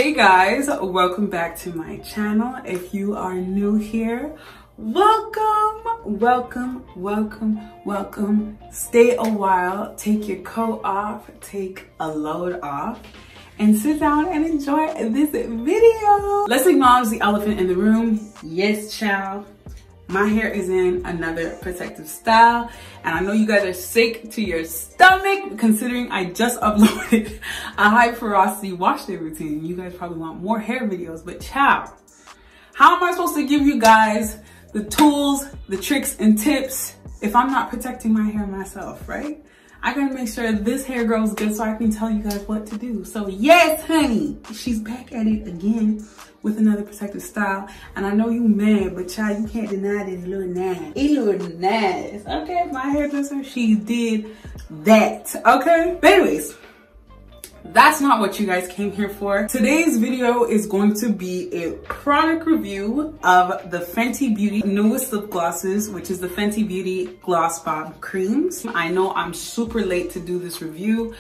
Hey guys, welcome back to my channel. If you are new here, welcome. Stay a while, take your coat off, take a load off, and sit down and enjoy this video. Let's acknowledge the elephant in the room. Yes, child. My hair is in another protective style, and I know you guys are sick to your stomach considering I just uploaded a high porosity wash day routine. You guys probably want more hair videos, but child, how am I supposed to give you guys the tools, the tricks and tips if I'm not protecting my hair myself, right? I gotta make sure this hair grows good so I can tell you guys what to do. So yes, honey, she's back at it again with another protective style. And I know you mad, but child, you can't deny that it's a little nice. It's a little nice, okay? My hairdresser, she did that, okay? But anyways, that's not what you guys came here for. Today's video is going to be a product review of the Fenty Beauty newest lip glosses, which is the Fenty Beauty Gloss Bomb Creams. I know I'm super late to do this review,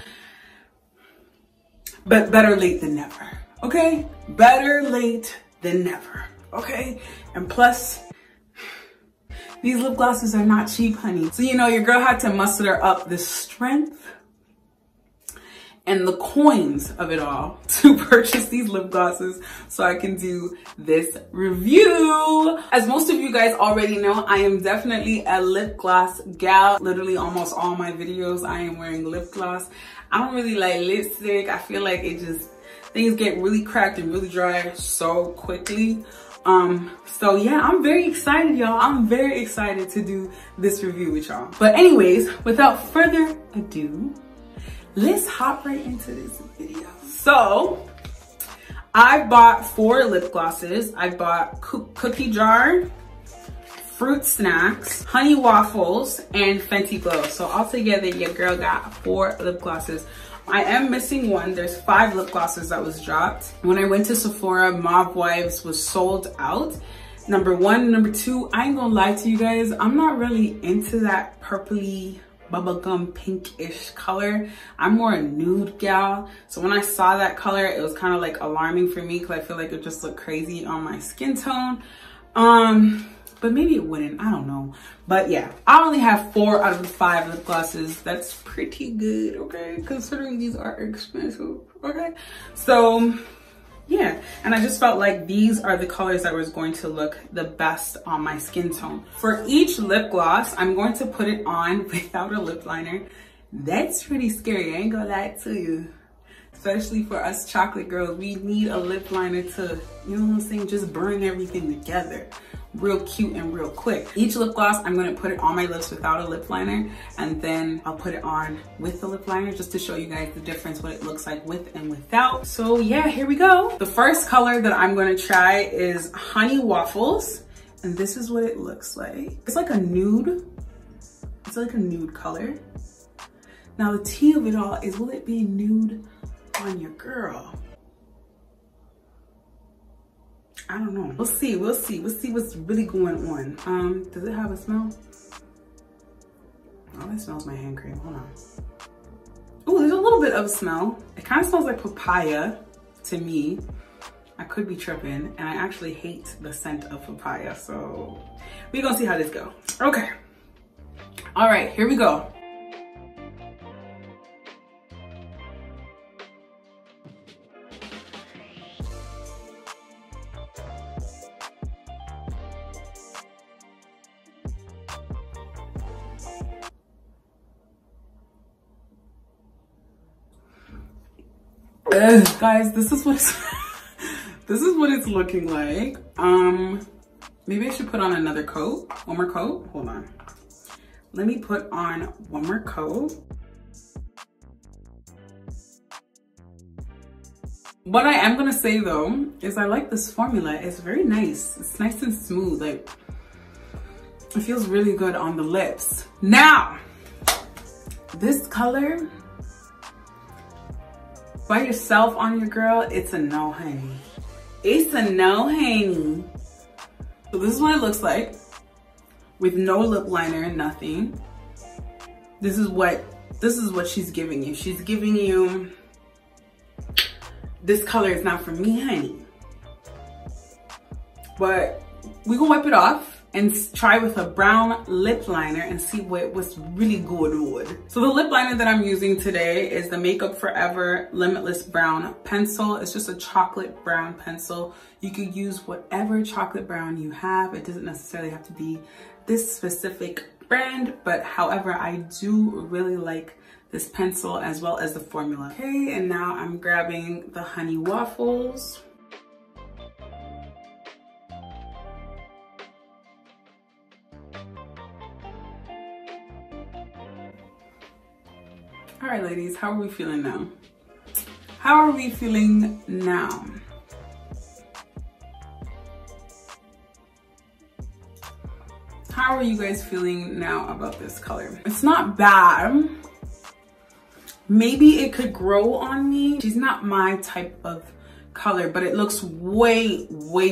but better late than never, okay? Better late than never, okay? And plus, these lip glosses are not cheap, honey. So, you know, your girl had to muster up the strength and the coins of it all to purchase these lip glosses so I can do this review. As most of you guys already know, I am definitely a lip gloss gal. Literally almost all my videos I am wearing lip gloss. I don't really like lipstick. I feel like things get really cracked and really dry so quickly. So yeah, I'm very excited, y'all. I'm very excited to do this review with y'all. But anyways, without further ado, let's hop right into this video. So I bought 4 lip glosses. I bought Cookie Jar, Fruit Snacks, Honey Waffles, and Fenty Glow. So altogether, your girl got 4 lip glosses. I am missing one. There's 5 lip glosses that was dropped. When I went to Sephora, Mauve Wives was sold out. Number 1, number 2, I ain't gonna lie to you guys, I'm not really into that purpley bubblegum pinkish color. I'm more a nude gal. So when I saw that color, it was kind of like alarming for me because I feel like it just looked crazy on my skin tone. But maybe it wouldn't, I don't know. But yeah, I only have 4 out of the 5 lip glosses. That's pretty good, okay? Considering these are expensive, okay? So yeah, and I just felt like these are the colors that was going to look the best on my skin tone. For each lip gloss, I'm going to put it on without a lip liner. That's pretty scary, I ain't gonna lie to you. Especially for us chocolate girls, we need a lip liner to, you know what I'm saying, just burn everything together real cute and real quick. Each lip gloss, I'm gonna put it on my lips without a lip liner, and then I'll put it on with the lip liner just to show you guys the difference, what it looks like with and without. So yeah, here we go. The first color that I'm gonna try is Honey Waffles, and this is what it looks like. It's like a nude. It's like a nude color. Now the tea of it all is, will it be nude on your girl? I don't know. We'll see what's really going on. Does it have a smell? Oh, it smells my hand cream, hold on. Oh, there's a little bit of a smell. It kind of smells like papaya to me. I could be tripping, and I actually hate the scent of papaya, so we're gonna see how this goes. Okay. All right, here we go. Guys, this is what it's looking like. Maybe I should put on another coat, one more coat. Hold on. Let me put on one more coat. What I am gonna say though is I like this formula. It's very nice. It's nice and smooth. Like, it feels really good on the lips. Now, this color by yourself on your girl, it's a no, honey. It's a no, honey. So this is what it looks like with no lip liner and nothing. This is what she's giving you. She's giving you this color is not for me, honey. But we gonna wipe it off and try with a brown lip liner and see what's really good would. So the lip liner that I'm using today is the Makeup Forever Limitless Brown Pencil. It's just a chocolate brown pencil. You could use whatever chocolate brown you have. It doesn't necessarily have to be this specific brand, but however, I do really like this pencil as well as the formula. Okay, and now I'm grabbing the Honey Waffles. All right, ladies, how are we feeling now? How are we feeling now? How are you guys feeling now about this color? It's not bad. Maybe it could grow on me. She's not my type of color, but it looks way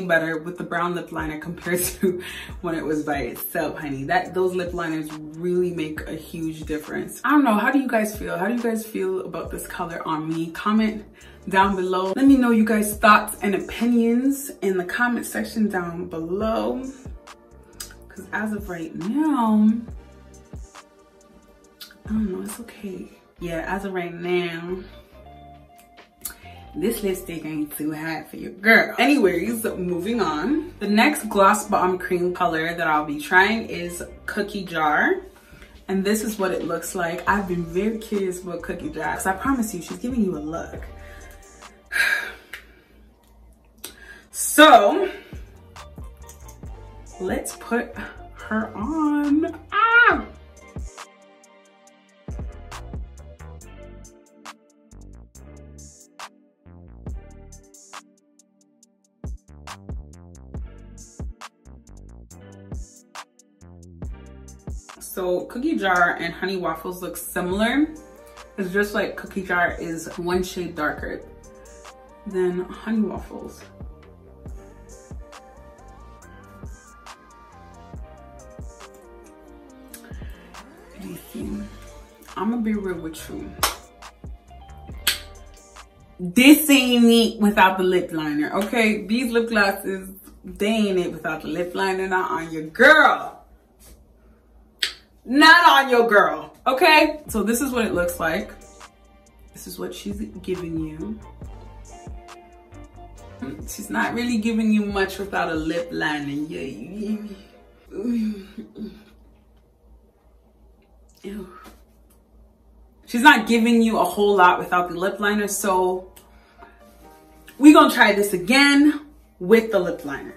better with the brown lip liner compared to when it was by itself, honey. Those lip liners really make a huge difference. I don't know, how do you guys feel? How do you guys feel about this color on me? Comment down below. Let me know you guys' thoughts and opinions in the comment section down below. Because as of right now, I don't know, it's okay. Yeah, as of right now, this lipstick ain't too hot for your girl. Anyways, moving on. The next Gloss Bomb Cream color that I'll be trying is Cookie Jar. And this is what it looks like. I've been very curious about Cookie Jar because I promise you, she's giving you a look. So, let's put her on. Ah! So Cookie Jar and Honey Waffles look similar. It's just like Cookie Jar is one shade darker than Honey Waffles. I'm gonna be real with you. This ain't it without the lip liner, okay? These lip glosses, they ain't it without the lip liner. Not on your girl. Not on your girl, okay? So this is what it looks like. This is what she's giving you. She's not really giving you much without a lip liner. Yeah. Ew. She's not giving you a whole lot without the lip liner, so we're gonna try this again with the lip liner.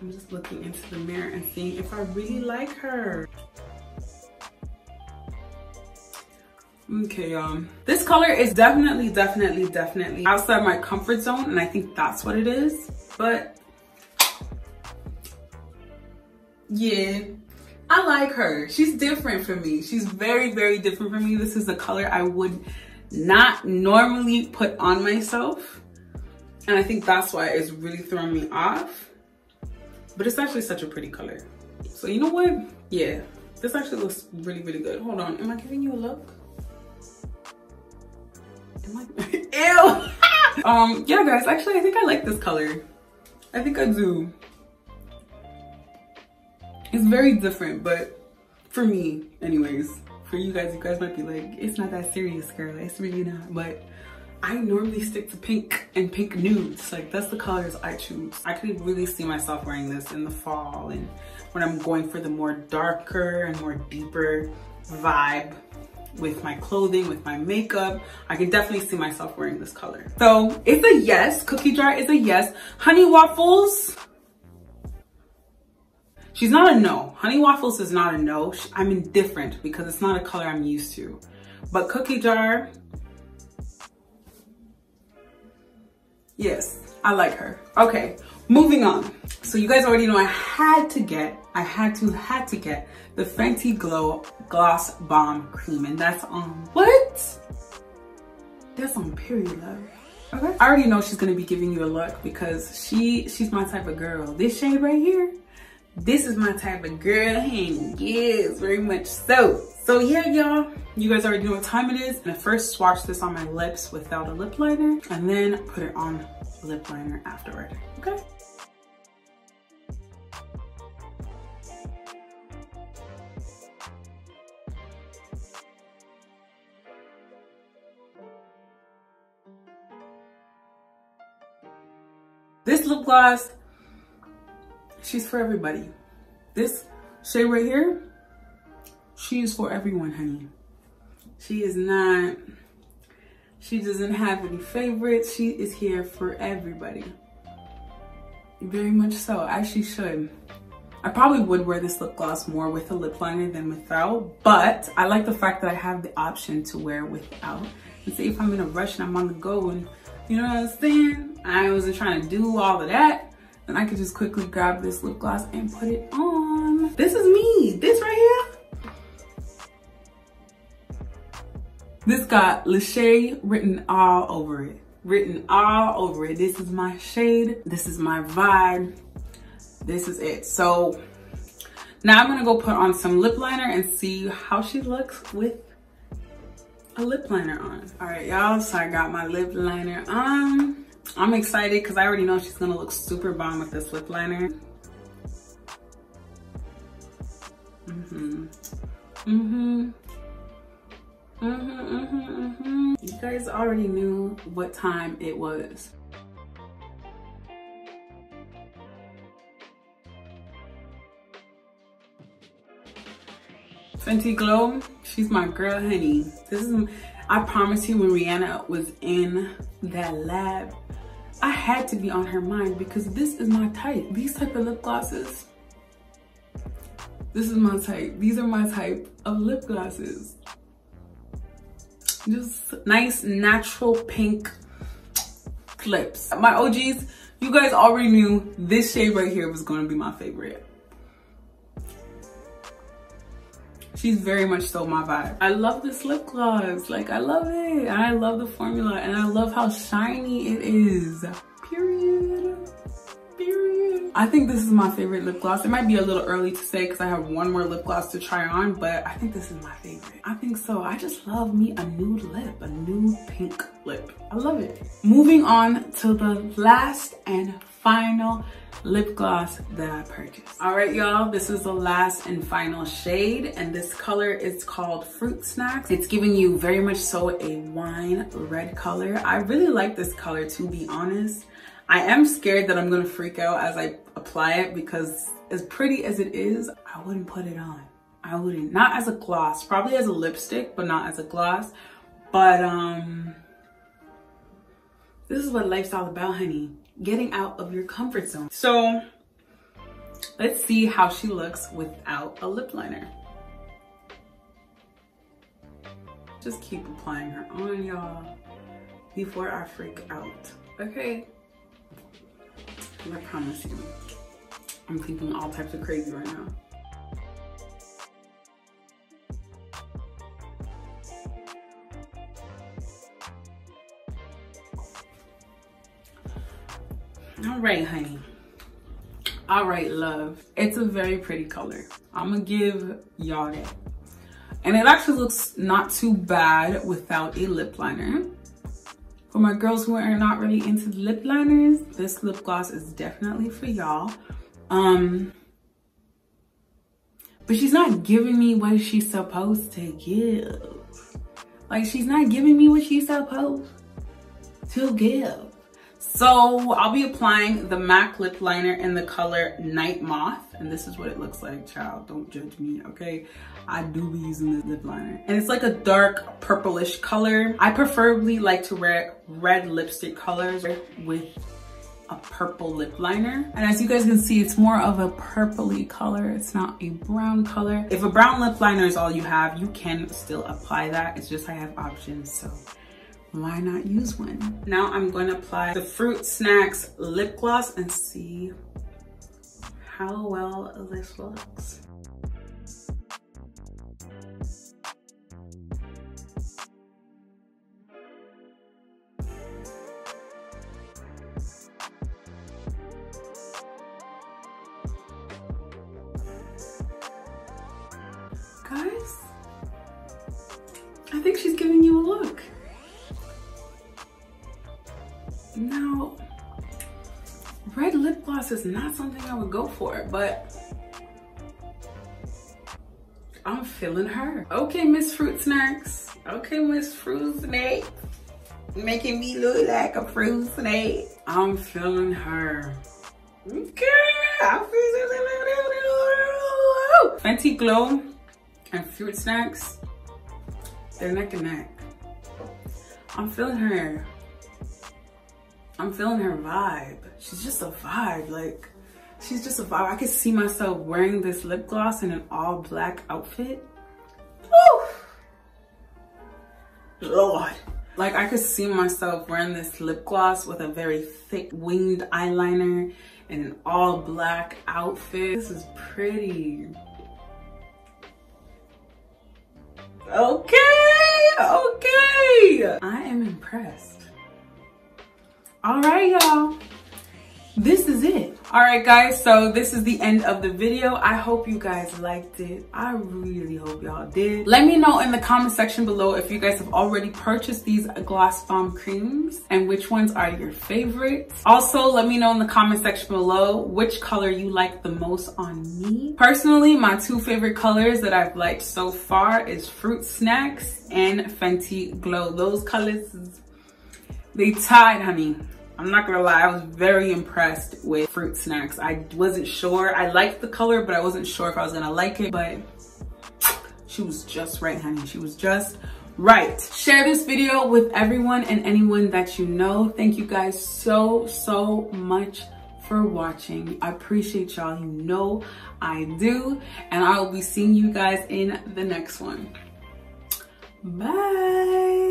I'm just looking into the mirror and seeing if I really like her. Okay, this color is definitely outside my comfort zone, and I think that's what it is. But yeah, I like her. She's different from me. She's very different from me. This is a color I would not normally put on myself, and I think that's why it's really throwing me off. But it's actually such a pretty color. So you know what? Yeah, this actually looks really good. Hold on, am I giving you a look? Am I? Ew! Yeah guys, actually I think I like this color. I think I do. It's very different, but for me, anyways, for you guys might be like, it's not that serious, girl. It's really not. But I normally stick to pink and pink nudes. Like, that's the colors I choose. I could really see myself wearing this in the fall and when I'm going for the more darker and more deeper vibe with my clothing, with my makeup. I can definitely see myself wearing this color. So it's a yes. Cookie Jar is a yes. Honey Waffles, she's not a no. Honey Waffles is not a no. I'm indifferent because it's not a color I'm used to. But Cookie Jar, yes, I like her. Okay, moving on. So you guys already know I had to get the Fenty Glow Gloss Bomb Cream, and that's on what? That's on Period Love. Okay. I already know she's gonna be giving you a look because she's my type of girl. This shade right here, this is my type of girl, honey. Yes, very much so. So yeah, y'all, you guys already know what time it is. And I first swatch this on my lips without a lip liner and then put it on lip liner afterward, okay? This lip gloss, she's for everybody. This shade right here, she is for everyone, honey. She doesn't have any favorites. She is here for everybody. Very much so, as she should. I probably would wear this lip gloss more with a lip liner than without, but I like the fact that I have the option to wear without. And say if I'm in a rush and I'm on the go and you know what I'm saying? I wasn't trying to do all of that. And I could just quickly grab this lip gloss and put it on. This is me, this right here. This got Lachey written all over it. Written all over it. This is my shade, this is my vibe, this is it. So now I'm gonna go put on some lip liner and see how she looks with a lip liner on. All right, y'all, so I got my lip liner on. I'm excited because I already know she's gonna look super bomb with this lip liner. You guys already knew what time it was. Fenty Glow, she's my girl, honey. This is, I promise you, when Rihanna was in that lab, I had to be on her mind because this is my type. These type of lip glosses, this is my type. These are my type of lip glosses. Just nice, natural pink lips. My OGs, you guys already knew this shade right here was gonna be my favorite. She's very much so my vibe. I love this lip gloss. Like, I love it. And I love the formula. And I love how shiny it is. Period. Period. I think this is my favorite lip gloss. It might be a little early to say because I have one more lip gloss to try on, but I think this is my favorite. I think so. I just love me a nude lip, a nude pink lip. I love it. Moving on to the last and final lip gloss that I purchased. All right, y'all, this is the last and final shade, and this color is called Fruit Snacks. It's giving you very much so a wine red color. I really like this color, to be honest. I am scared that I'm gonna freak out as I apply it because as pretty as it is, I wouldn't put it on. I wouldn't, not as a gloss, probably as a lipstick, but not as a gloss. But this is what life's all about, honey. Getting out of your comfort zone. So let's see how she looks without a lip liner. Just keep applying her on, y'all, before I freak out, okay? I promise you, I'm thinking all types of crazy right now. All right, honey. All right, love. It's a very pretty color. I'm gonna give y'all that. And it actually looks not too bad without a lip liner. For my girls who are not really into lip liners, this lip gloss is definitely for y'all. But she's not giving me what she's supposed to give. Like, she's not giving me what she's supposed to give. So I'll be applying the MAC lip liner in the color Night Moth. And this is what it looks like, child. Don't judge me, okay? I do be using this lip liner. And it's like a dark purplish color. I preferably like to wear red lipstick colors with a purple lip liner. And as you guys can see, it's more of a purpley color. It's not a brown color. If a brown lip liner is all you have, you can still apply that. It's just I have options, so why not use one? Now I'm going to apply the Fruit Snacks lip gloss and see how well this looks. Guys, I think she's giving you a look. Now, red lip gloss is not something I would go for, but I'm feeling her. Okay, Miss Fruit Snacks. Okay, Miss Fruit Snake. Making me look like a fruit snake. I'm feeling her. Okay, I'm feeling Fenty Glow and Fruit Snacks, they're neck and neck. I'm feeling her. I'm feeling her vibe. She's just a vibe, like, she's just a vibe. I could see myself wearing this lip gloss in an all black outfit. Woo! Lord. Like, I could see myself wearing this lip gloss with a very thick winged eyeliner and an all black outfit. This is pretty. Okay, okay. I am impressed. All right, y'all. This is it. All right, guys, so this is the end of the video. I hope you guys liked it. I really hope y'all did. Let me know in the comment section below if you guys have already purchased these Gloss Bomb creams and which ones are your favorites. Also, let me know in the comment section below which color you like the most on me. Personally, my two favorite colors that I've liked so far is Fruit Snacks and Fenty Glow. Those colors, they tied, honey. I'm not gonna lie, I was very impressed with Fruit Snacks. I wasn't sure. I liked the color, but I wasn't sure if I was gonna like it, but she was just right, honey. She was just right. Share this video with everyone and anyone that you know. Thank you guys so much for watching. I appreciate y'all. You know I do. And I will be seeing you guys in the next one. Bye.